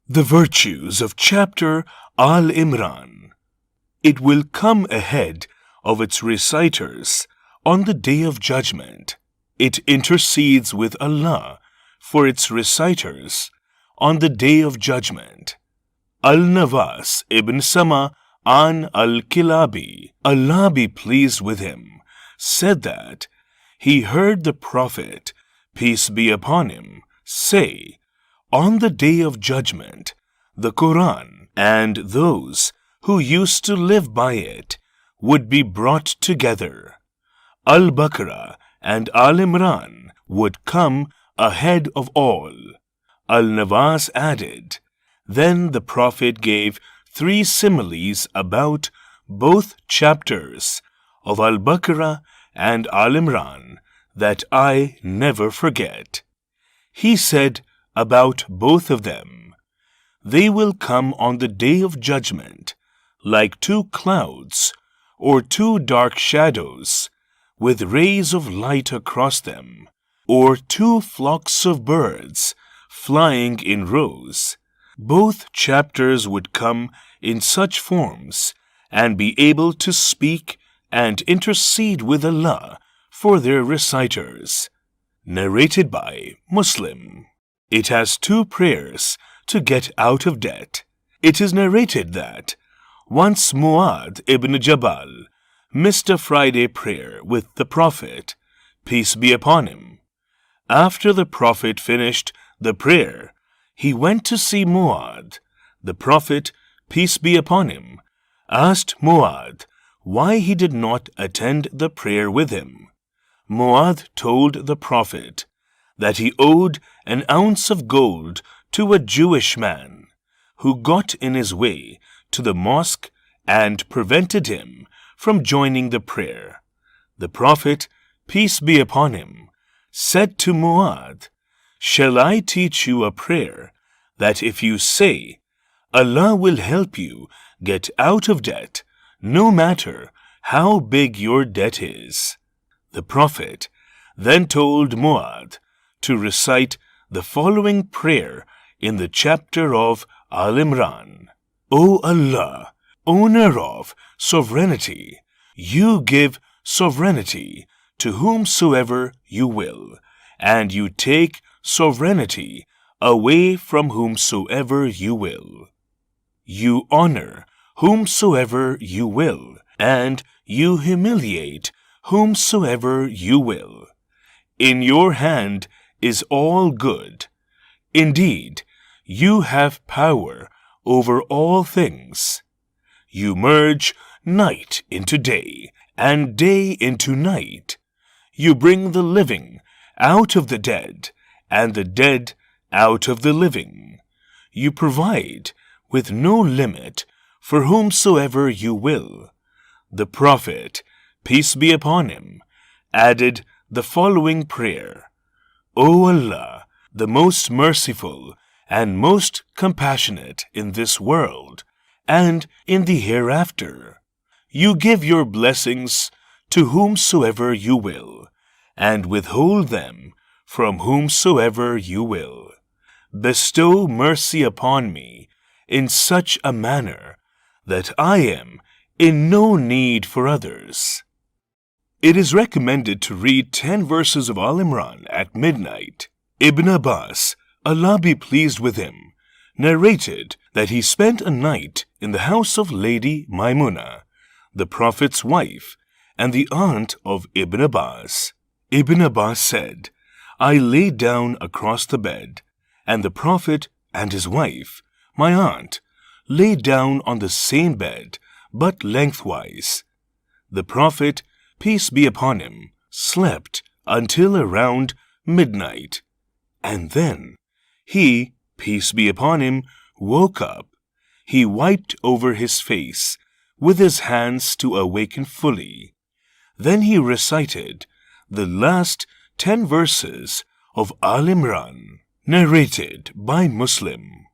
The virtues of chapter Al-Imran. It will come ahead of its reciters on the Day of Judgment. It intercedes with Allah for its reciters on the Day of Judgment. Al-Nawas ibn Sama an al-Kilabi, Allah be pleased with him, said that he heard the Prophet, peace be upon him, say, on the Day of Judgment, the Quran and those who used to live by it would be brought together. Al-Baqarah and Al-Imran would come ahead of all. Al-Nawas added, then the Prophet gave 3 similes about both chapters of Al-Baqarah and Al-Imran that I never forget. He said about both of them, they will come on the Day of Judgment like 2 clouds or 2 dark shadows with rays of light across them, or 2 flocks of birds flying in rows. Both chapters would come in such forms and be able to speak and intercede with Allah for their reciters. Narrated by Muslim. It has 2 prayers to get out of debt. It is narrated that once Mu'adh ibn Jabal missed a Friday prayer with the Prophet, peace be upon him. After the Prophet finished the prayer, he went to see Mu'adh. The Prophet, peace be upon him, asked Mu'adh why he did not attend the prayer with him. Mu'adh told the Prophet that he owed an ounce of gold to a Jewish man who got in his way to the mosque and prevented him from joining the prayer. The Prophet, peace be upon him, said to Mu'adh, shall I teach you a prayer that if you say, Allah will help you get out of debt, no matter how big your debt is? The Prophet then told Mu'adh to recite the following prayer in the chapter of Al-Imran. O Allah, owner of sovereignty, you give sovereignty to whomsoever you will, and you take sovereignty away from whomsoever you will. You honor whomsoever you will, and you humiliate whomsoever you will. In your hand is all good. Indeed, you have power over all things. You merge night into day, and day into night. You bring the living out of the dead, and the dead out of the living. You provide with no limit for whomsoever you will. The Prophet, peace be upon him, added the following prayer. O Allah, the most merciful and most compassionate in this world and in the hereafter, you give your blessings to whomsoever you will, and withhold them from whomsoever you will. Bestow mercy upon me in such a manner that I am in no need for others. It is recommended to read 10 verses of Al-Imran at midnight. Ibn Abbas, Allah be pleased with him, narrated that he spent a night in the house of Lady Maimuna, the Prophet's wife and the aunt of Ibn Abbas. Ibn Abbas said, I lay down across the bed, and the Prophet and his wife, my aunt, lay down on the same bed, but lengthwise. The Prophet, peace be upon him, slept until around midnight, and then he, peace be upon him, woke up. He wiped over his face with his hands to awaken fully. Then he recited the last 10 verses of Al-Imran, narrated by Muslim.